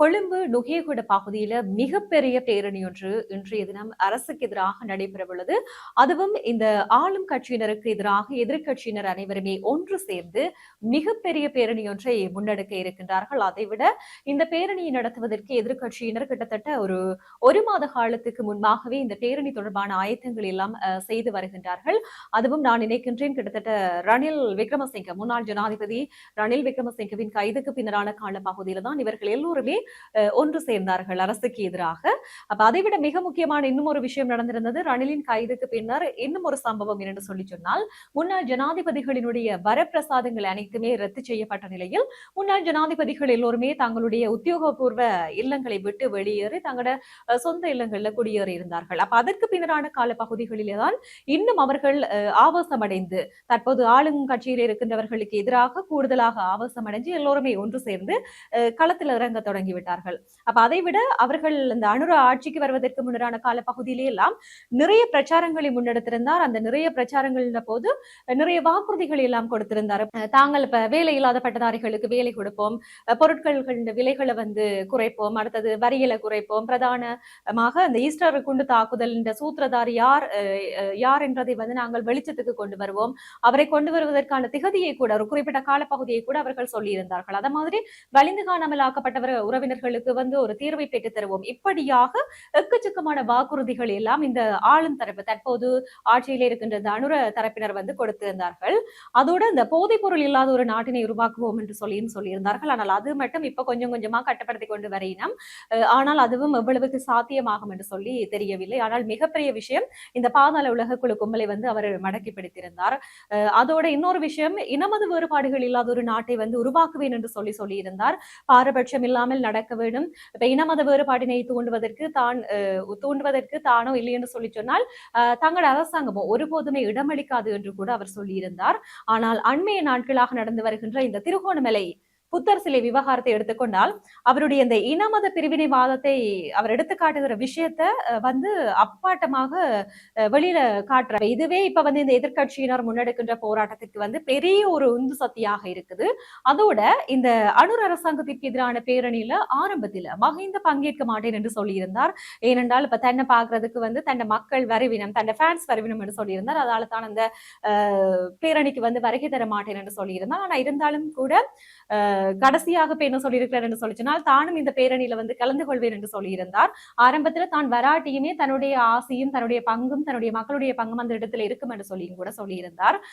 கொழும்பு நுகேகுட பகுதியில மிகப்பெரிய பேரணி ஒன்று இன்றைய தினம் அரசுக்கு எதிராக நடைபெறவுள்ளது. அதுவும் இந்த ஆளும் கட்சியினருக்கு எதிராக எதிர்க்கட்சியினர் அனைவருமே ஒன்று சேர்ந்து மிகப்பெரிய பேரணி ஒன்றை முன்னெடுக்க இருக்கின்றார்கள். அதைவிட இந்த பேரணியை நடத்துவதற்கு எதிர்க்கட்சியினர் கிட்டத்தட்ட ஒரு மாத காலத்துக்கு முன்பாகவே இந்த பேரணி தொடர்பான ஆயத்தங்கள் எல்லாம் செய்து வருகின்றார்கள். அதுவும் நான் நினைக்கின்றேன் கிட்டத்தட்ட ரணில் விக்ரமசிங்க முன்னாள் ஜனாதிபதி ரணில் விக்ரமசிங்கவின் கைதுக்கு பின்னரான கால பகுதியில தான் இவர்கள் எல்லோருமே ஒன்று சேர்ந்தார்கள் அரசுக்கு எதிராக. அப்ப அதைவிட மிக முக்கியமான இன்னும் ஒரு விஷயம் நடந்திருந்தது. ரணிலின் கைதுக்கு பின்னர் இன்னும் ஒரு சம்பவம் என்று சொல்லி சொன்னால், முன்னாள் ஜனாதிபதிகளினுடைய வரப்பிரசாதங்கள் அனைத்துமே ரத்து செய்யப்பட்ட நிலையில் முன்னாள் ஜனாதிபதிகள் எல்லோருமே தங்களுடைய உத்தியோகபூர்வ இல்லங்களை விட்டு வெளியேறி தங்களோட சொந்த இல்லங்கள்ல குடியேறி இருந்தார்கள். அப்ப அதற்கு பின்னரான கால பகுதிகளிலே தான் இன்னும் அவர்கள் ஆவேசமடைந்து தற்போது ஆளும் கட்சியில் இருக்கின்றவர்களுக்கு எதிராக கூடுதலாக ஆவேசமடைஞ்சு எல்லோருமே ஒன்று சேர்ந்து களத்தில் இறங்க தொடங்கிவிட்டார்கள். அப்ப அதை விட அவர்கள் இந்த அனுர ஆட்சிக்கு வருவதற்கு முன்னரான கால பகுதியிலே எல்லாம் நிறைய பிரச்சாரங்களை முன்னெடுத்திருந்தார். அந்த நிறைய பிரச்சாரங்கள் போது நிறைய வாக்குறுதிகள் எல்லாம் கொடுத்திருந்தார். தாங்கள் இப்ப வேலை இல்லாத பட்டதாரிகளுக்கு வேலை கொடுப்போம், பொருட்களின் விலைகளை குறைப்போம், அடுத்தது வரிகளை குறைப்போம், பிரதானமாக அந்த ஈஸ்டர் குண்டு தாக்குதல் இந்த சூத்திரதாரி யார் என்றதை நாங்கள் வெளிச்சத்துக்கு கொண்டு வருவோம், அவரை கொண்டு வருவதற்கான திகதியை கூட ஒரு குறிப்பிட்ட காலப்பகுதியை கூட அவர்கள் சொல்லியிருந்தார்கள். அத மாதிரி வலிந்து காணாமல் ஆக்கப்பட்டவர் உறவினர்களுக்கு ஒரு தீர்வை பெற்றுத் தருவோம், இப்படியாக எக்கச்சக்கமான வாக்குறுதிகள் எல்லாம் இந்த ஆளும் தரப்பு தற்போது ஆட்சியில் இருக்கின்ற அனுர தரப்பினர் கொடுத்திருந்தார்கள். அதோட இந்த போதைப் பொருள் இல்லாத ஒரு நாட்டினை உருவாக்குவோம் என்று சொல்லியிருந்தார்கள். ஆனால் அது மட்டும் இப்ப கொஞ்சம் கொஞ்சமா கட்டுப்படுத்தி கொண்டு வரையினம். ஆனால் அதுவும் எவ்வளவுக்கு சாத்தியமாகும் என்று சொல்லி தெரியவில்லை. ஆனால் மிகப்பெரிய விஷயம் இந்த பாதாள உலக குழு கும்பலை அவர் மடக்கி பிடித்திருந்தார். அதோட இன்னொரு விஷயம், இனமத வேறுபாடுகள் இல்லாத ஒரு நாட்டை உருவாக்குவேன் என்று சொல்லியிருந்தார். பாரபட்சம் இல்லாமல் நடக்க வேண்டும். இப்ப இனமத வேறுபாட்டினை தூண்டுவதற்கு தானோ இல்லை என்று சொல்லி சொன்னால் தங்கள் அரசாங்கமோ ஒருபோதுமே இடமளிக்காது என்று கூட அவர் சொல்லியிருந்தார். ஆனால் அண்மைய நாட்களாக நடந்து வருகின்ற இந்த திருகோணமலை புத்தர் சிலை விவகாரத்தை எடுத்துக்கொண்டால் அவருடைய இந்த இனமத பிரிவினைவாதத்தை அவர் எடுத்து காட்டுகிற விஷயத்த அப்பாட்டமாக வெளியில காட்டுற இதுவே இப்ப இந்த எதிர்கட்சியினர் முன்னெடுக்கின்ற போராட்டத்திற்கு பெரிய ஒரு உந்து சக்தியாக இருக்குது. அதோட இந்த அனுர் அரசாங்கத்திற்கு எதிரான பேரணியில ஆரம்பத்தில் மஹிந்த பங்கேற்க மாட்டேன் என்று சொல்லியிருந்தார். ஏனென்றால் இப்ப தன்னை பாக்குறதுக்கு தன்னை மக்கள் வருவினம், தன்னை ஃபேன்ஸ் வருவினம் என்று சொல்லியிருந்தார். அதனால தான் அந்த பேரணிக்கு வருகை தர மாட்டேன் என்று சொல்லியிருந்தார். ஆனா இருந்தாலும் கூட கடைசியாக என்ன சொல்லியிருக்கிறார் என்று சொல்லி சொன்னால் தானும் இந்த பேரணியில கலந்து கொள்வேன் என்று சொல்லியிருந்தார். ஆரம்பத்துல தான் வராட்டியுமே தன்னுடைய ஆசையும் தன்னுடைய பங்கும் தன்னுடைய மக்களுடைய பங்கும் அந்த இடத்துல இருக்கும் என்று சொல்லியும் கூட சொல்லியிருந்தார்.